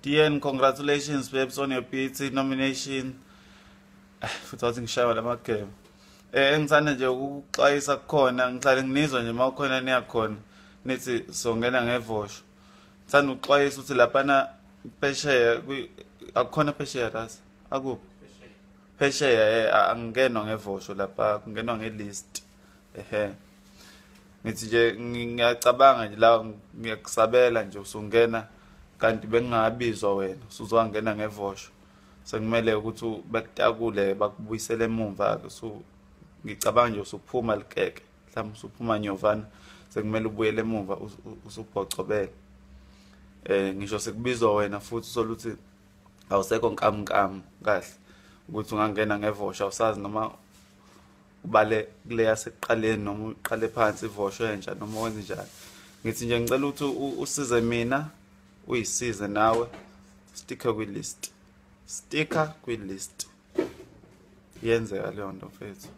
DN, congratulations babes on your BET nomination. Futhi wathi ngishaywa lamagame. Ngithanda nje ukuxwayisa khona, ngihlale nginizwa nje mawukhona niyakhona nithi songena ngevosho. Ngithanda ukuxwayisa ukuthi laphana phesheya akukhona phesheya rasa. Akuphi? Phesheya angenwa ngevosho lapha kungenwa ngelist. Ngithi nje ngiyacabanga nje la ngiyakusabela nje usungena kanti bengingabizwa wena usuzwangena ngevosho sekumele ukuthi bekutakule bakubuyisele emumva so ngicabanga nje usuphuma likeke mhlawumbe usuphuma nyovana sekumele ubuyele emumva usubhocobele ngisho sekubizwa wena futhi soluthi awusekho nkamnkam kahle ukuthi ungangena ngevosho awusazi noma ubale kule yasekuqaleni noma uqale phansi ivosho entsha noma wenze njani ngithi nje ngicela ukuthi usize mina uyisize nawe sticker kwilist yenzeka leyo nto mfethu.